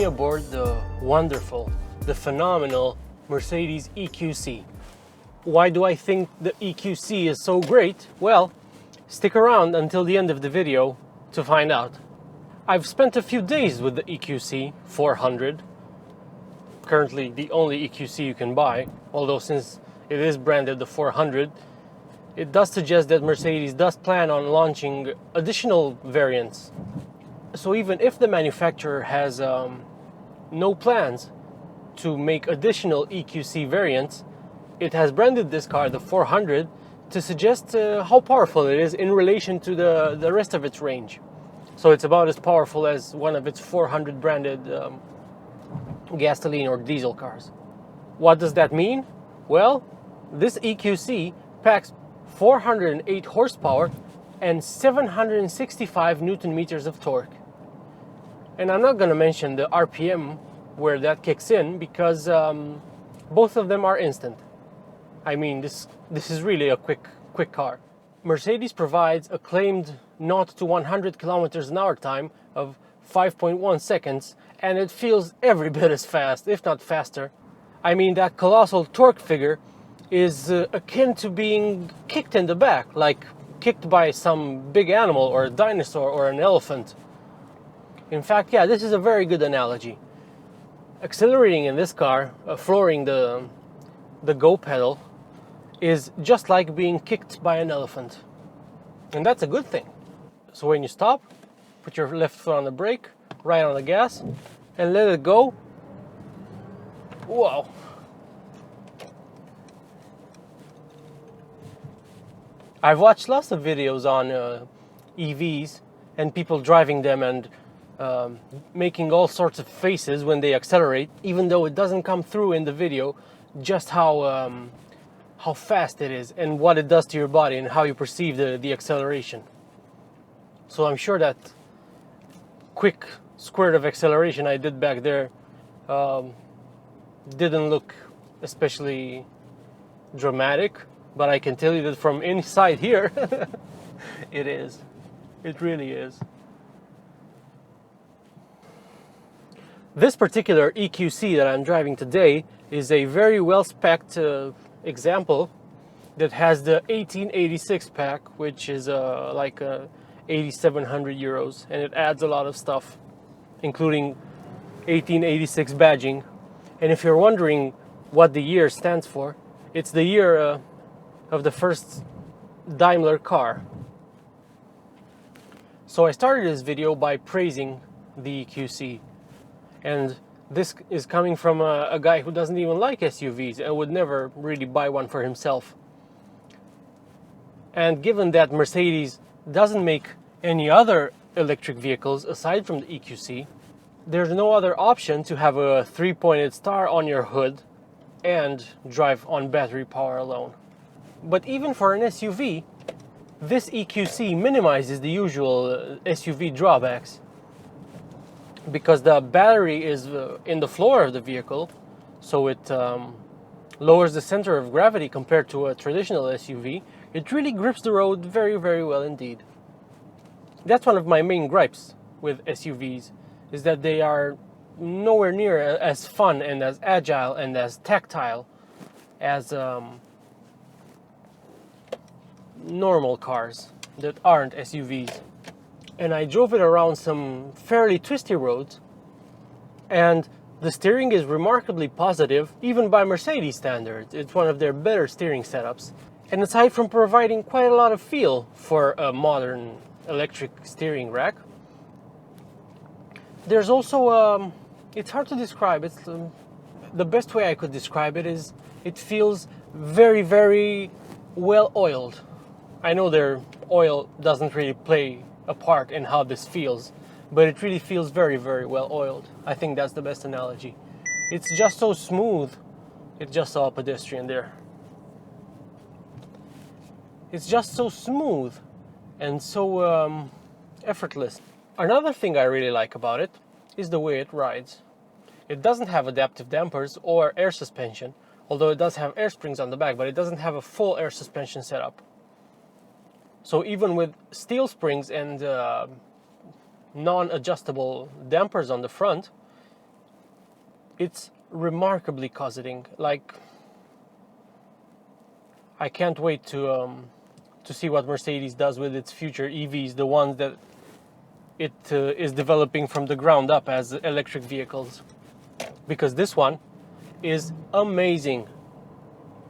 aboard the wonderful, the phenomenal Mercedes EQC. Why do I think the EQC is so great? Well, stick around until the end of the video to find out. I've spent a few days with the EQC400, currently the only EQC you can buy, although since it is branded the 400, it does suggest that Mercedes does plan on launching additional variants. So even if the manufacturer has no plans to make additional EQC variants, it has branded this car the 400 to suggest how powerful it is in relation to the rest of its range. So it's about as powerful as one of its 400 branded gasoline or diesel cars. What does that mean? Well, this EQC packs 408 horsepower and 765 Newton meters of torque. And I'm not going to mention the RPM where that kicks in because both of them are instant. I mean, this is really a quick car. Mercedes provides a claimed 0 to 100 kilometers an hour time of 5.1 seconds, and it feels every bit as fast, if not faster. I mean, that colossal torque figure is akin to being kicked in the back, like kicked by some big animal or a dinosaur or an elephant. In fact, yeah, this is a very good analogy. Accelerating in this car, flooring the go pedal, is just like being kicked by an elephant. And that's a good thing. So when you stop, put your left foot on the brake, right on the gas, and let it go. Wow. I've watched lots of videos on EVs and people driving them and making all sorts of faces when they accelerate, even though it doesn't come through in the video just how fast it is and what it does to your body and how you perceive the acceleration. So I'm sure that quick squirt of acceleration I did back there didn't look especially dramatic, but I can tell you that from inside here it is. It really is. This particular EQC that I'm driving today is a very well-spec'd example that has the 1886 pack, which is like 8,700 euros, and it adds a lot of stuff, including 1886 badging. And if you're wondering what the year stands for, it's the year of the first Daimler car. So I started this video by praising the EQC, and this is coming from a guy who doesn't even like SUVs and would never really buy one for himself. And given that Mercedes doesn't make any other electric vehicles aside from the EQC, there's no other option to have a 3-pointed star on your hood and drive on battery power alone. But even for an SUV, this EQC minimizes the usual SUV drawbacks, because the battery is in the floor of the vehicle, so it lowers the center of gravity compared to a traditional SUV. It really grips the road very, very well indeed. That's one of my main gripes with SUVs, is that they are nowhere near as fun and as agile and as tactile as normal cars that aren't SUVs. And I drove it around some fairly twisty roads, and the steering is remarkably positive, even by Mercedes standards. It's one of their better steering setups. And aside from providing quite a lot of feel for a modern electric steering rack, there's also, it's hard to describe. It's the best way I could describe it is it feels very, very well oiled. I know their oil doesn't really play a part in how this feels, but it really feels very, very well oiled. I think that's the best analogy. It's just so smooth. It just saw a pedestrian there. It's just so smooth and so effortless. Another thing I really like about it is the way it rides. It doesn't have adaptive dampers or air suspension, although it does have air springs on the back, but it doesn't have a full air suspension setup. So even with steel springs and non-adjustable dampers on the front, it's remarkably cosseting. Like, I can't wait to see what Mercedes does with its future EVs, the ones that it is developing from the ground up as electric vehicles, because this one is amazing.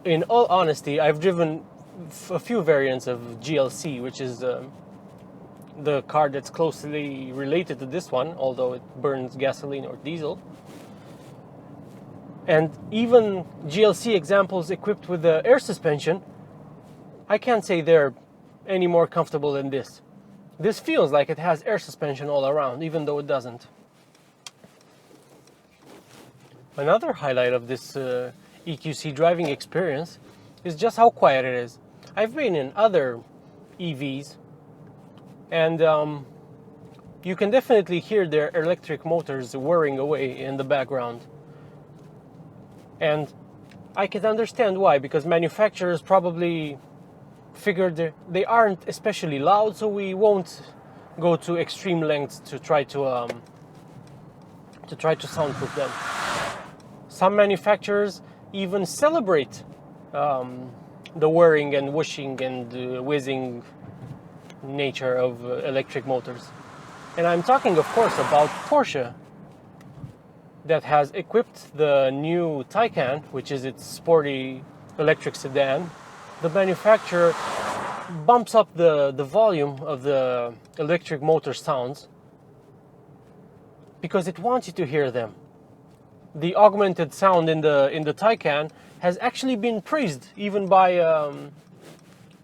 In all honesty, I've driven a few variants of GLC, which is the car that's closely related to this one, although it burns gasoline or diesel. And even GLC examples equipped with the air suspension, I can't say they're any more comfortable than this. This feels like it has air suspension all around, even though it doesn't. Another highlight of this EQC driving experience is just how quiet it is. I've been in other EVs, and you can definitely hear their electric motors whirring away in the background. And I can understand why, because manufacturers probably figured they aren't especially loud, so we won't go to extreme lengths to try to soundproof them. Some manufacturers even celebrate the whirring and whooshing and whizzing nature of electric motors. And I'm talking, of course, about Porsche, that has equipped the new Taycan, which is its sporty electric sedan. The manufacturer bumps up the volume of the electric motor sounds because it wants you to hear them. The augmented sound in the Taycan has actually been praised even by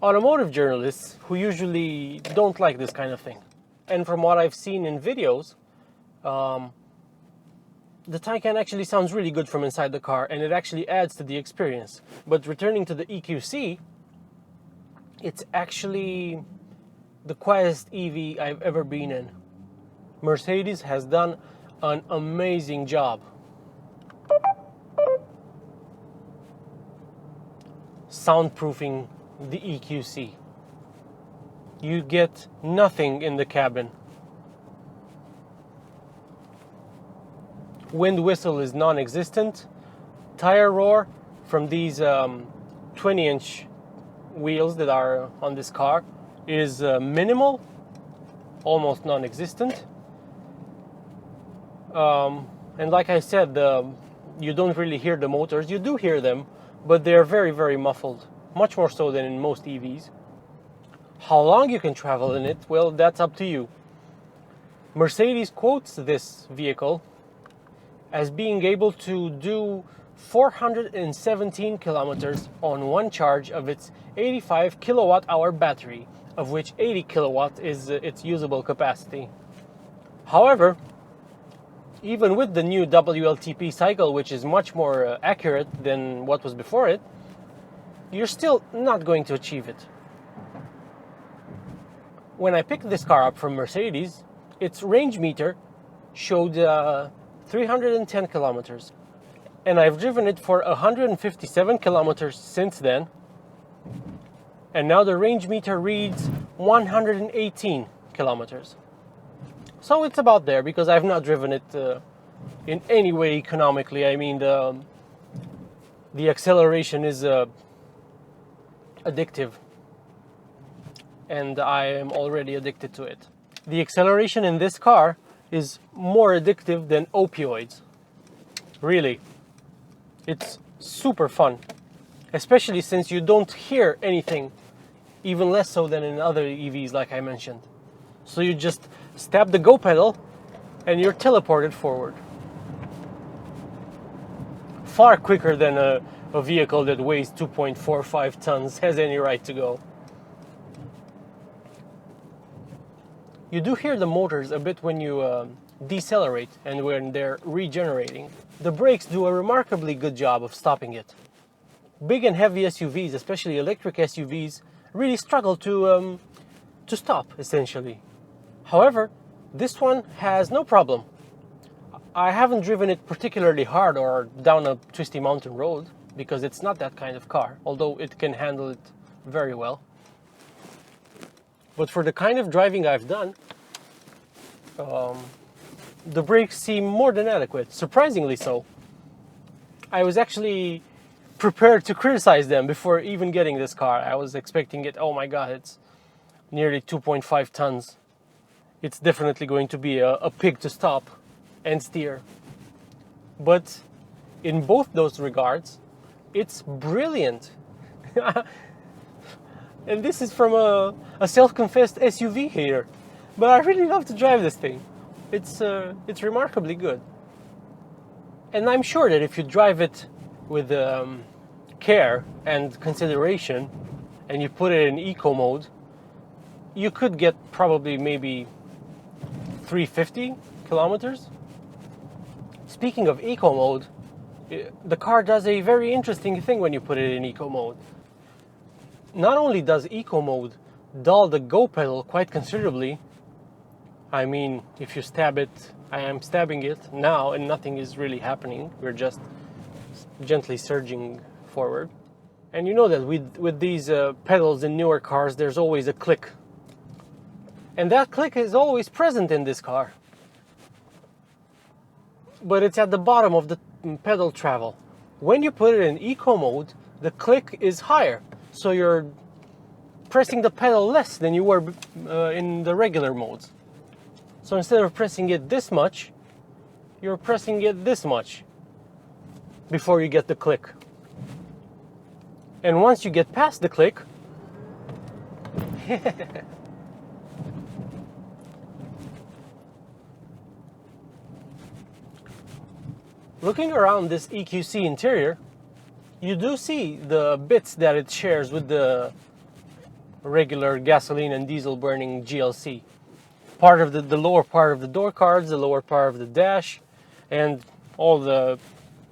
automotive journalists who usually don't like this kind of thing. And from what I've seen in videos, the Taycan actually sounds really good from inside the car, and it actually adds to the experience. But returning to the EQC, it's actually the quietest EV I've ever been in. Mercedes has done an amazing job. Soundproofing the EQC. You get nothing in the cabin. Wind whistle is non-existent. Tire roar from these 20-inch wheels that are on this car is minimal, almost non-existent. And like I said, you don't really hear the motors. You do hear them, but they're very, very muffled, much more so than in most EVs. How long you can travel in it, well, that's up to you. Mercedes quotes this vehicle as being able to do 417 kilometers on one charge of its 85 kilowatt hour battery, of which 80 kilowatt is its usable capacity. However, even with the new WLTP cycle, which is much more accurate than what was before it, you're still not going to achieve it. When I picked this car up from Mercedes, its range meter showed 310 kilometers, and I've driven it for 157 kilometers since then, and now the range meter reads 118 kilometers. So it's about there, because I've not driven it in any way economically. I mean, the acceleration is addictive, and I am already addicted to it. The acceleration in this car is more addictive than opioids. Really. It's super fun, especially since you don't hear anything, even less so than in other EVs like I mentioned. So you just stab the go pedal and you're teleported forward. Far quicker than a vehicle that weighs 2.45 tons has any right to go. You do hear the motors a bit when you decelerate and when they're regenerating. The brakes do a remarkably good job of stopping it. Big and heavy SUVs, especially electric SUVs, really struggle to stop, essentially. However, this one has no problem. I haven't driven it particularly hard or down a twisty mountain road, because it's not that kind of car, although it can handle it very well. But for the kind of driving I've done, the brakes seem more than adequate, surprisingly so. I was actually prepared to criticize them before even getting this car. I was expecting it, oh my god, it's nearly 2.5 tons. It's definitely going to be a pig to stop and steer. But in both those regards, it's brilliant. And this is from a self-confessed SUV hater. But I really love to drive this thing. It's remarkably good. And I'm sure that if you drive it with care and consideration, and you put it in eco mode, you could get probably maybe 350 kilometers. Speaking of eco mode, the car does a very interesting thing when you put it in eco mode. Not only does eco mode dull the go pedal quite considerably, I mean, if you stab it, I am stabbing it now and nothing is really happening. We're just gently surging forward. And you know that with these pedals in newer cars, there's always a click. And that click is always present in this car. But it's at the bottom of the pedal travel. When you put it in eco mode, the click is higher. So you're pressing the pedal less than you were in the regular modes. So instead of pressing it this much, you're pressing it this much before you get the click. And once you get past the click, looking around this EQC interior, you do see the bits that it shares with the regular gasoline and diesel burning GLC. Part of the lower part of the door cards, the lower part of the dash, and all the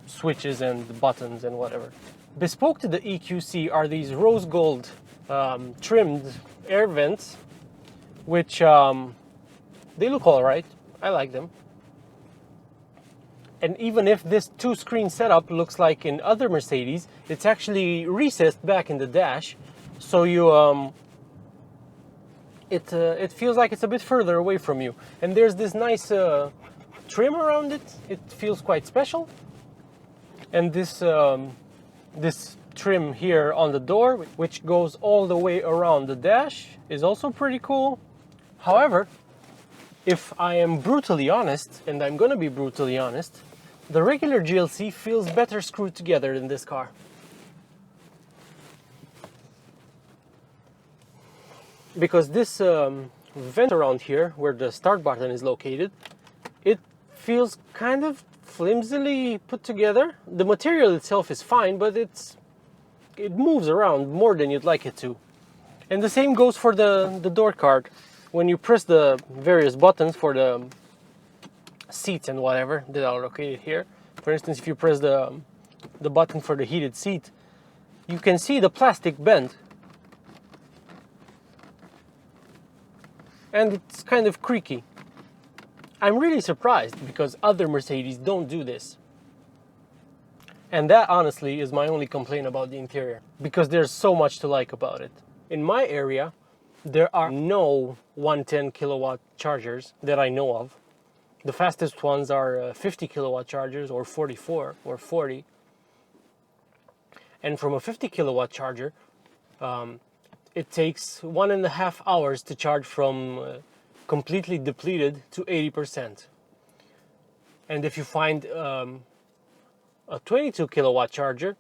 switches and the buttons and whatever. Bespoke to the EQC are these rose gold trimmed air vents, which they look alright. I like them. And even if this two-screen setup looks like in other Mercedes, it's actually recessed back in the dash, so you it feels like it's a bit further away from you. And there's this nice trim around it. It feels quite special. And this this trim here on the door, which goes all the way around the dash, is also pretty cool. However, if I am brutally honest, and I'm gonna be brutally honest, the regular GLC feels better screwed together than this car. Because this vent around here, where the start button is located, it feels kind of flimsily put together. The material itself is fine, but it moves around more than you'd like it to. And the same goes for the door card. When you press the various buttons for the seats and whatever that are located here, for instance, if you press the button for the heated seat, you can see the plastic bend. And it's kind of creaky. I'm really surprised because other Mercedes don't do this. And that honestly is my only complaint about the interior, because there's so much to like about it. In my area, there are no 110 kilowatt chargers that I know of. The fastest ones are 50 kilowatt chargers, or 44 or 40. And from a 50 kilowatt charger, it takes 1.5 hours to charge from completely depleted to 80%. And if you find a 22 kilowatt charger,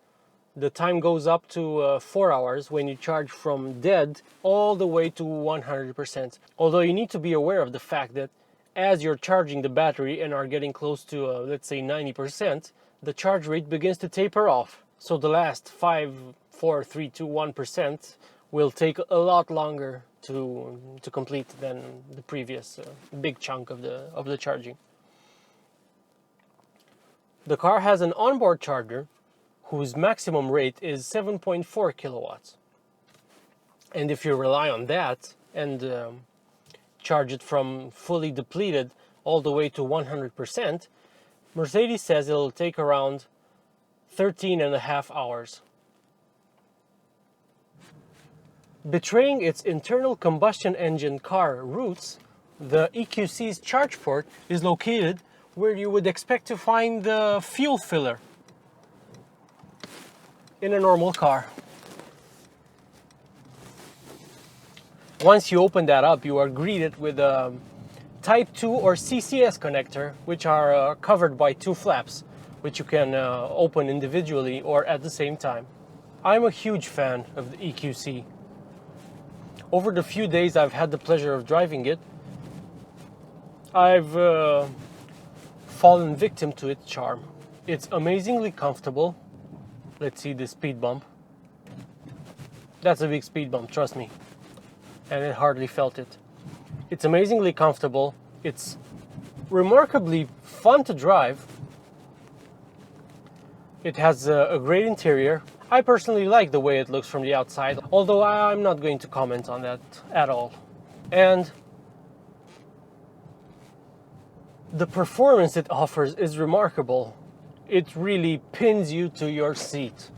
the time goes up to 4 hours when you charge from dead all the way to 100%. Although you need to be aware of the fact that as you're charging the battery and are getting close to, let's say, 90%, the charge rate begins to taper off. So the last 5, 4, 3, 2, 1% will take a lot longer to complete than the previous big chunk of the charging. The car has an onboard charger whose maximum rate is 7.4 kilowatts. And if you rely on that and charge it from fully depleted all the way to 100%, Mercedes says it'll take around 13.5 hours. Betraying its internal combustion engine car roots, the EQC's charge port is located where you would expect to find the fuel filler. in a normal car. Once you open that up, you are greeted with a Type 2 or CCS connector, which are covered by two flaps, which you can open individually or at the same time. I'm a huge fan of the EQC. Over the few days I've had the pleasure of driving it, I've fallen victim to its charm. It's amazingly comfortable. Let's see the speed bump. That's a big speed bump, trust me. And it hardly felt it. It's amazingly comfortable. It's remarkably fun to drive. It has a great interior. I personally like the way it looks from the outside, although I'm not going to comment on that at all. And the performance it offers is remarkable. It really pins you to your seat.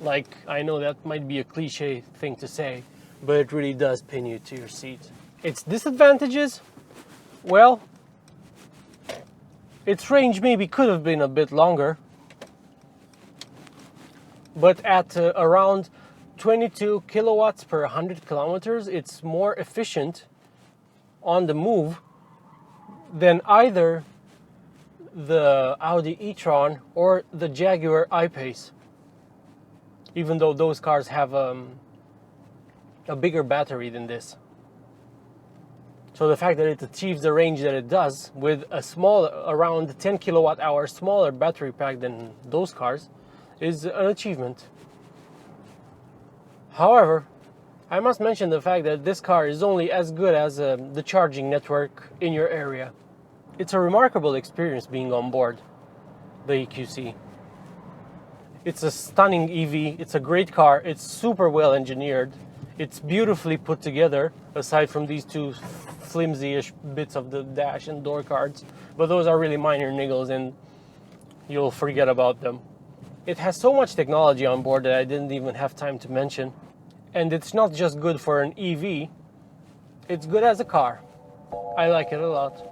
Like, I know that might be a cliche thing to say, but it really does pin you to your seat. Its disadvantages? Well, its range maybe could have been a bit longer, but at around 22 kilowatts per 100 kilometers, it's more efficient on the move than either the Audi e-tron or the Jaguar I-Pace, even though those cars have a bigger battery than this. So the fact that it achieves the range that it does with a small, around 10 kilowatt hour smaller battery pack than those cars is an achievement. However, I must mention the fact that this car is only as good as the charging network in your area. It's a remarkable experience being on board the EQC. It's a stunning EV, it's a great car, it's super well engineered, it's beautifully put together, aside from these two flimsy-ish bits of the dash and door cards, but those are really minor niggles and you'll forget about them. It has so much technology on board that I didn't even have time to mention. And it's not just good for an EV, it's good as a car. I like it a lot.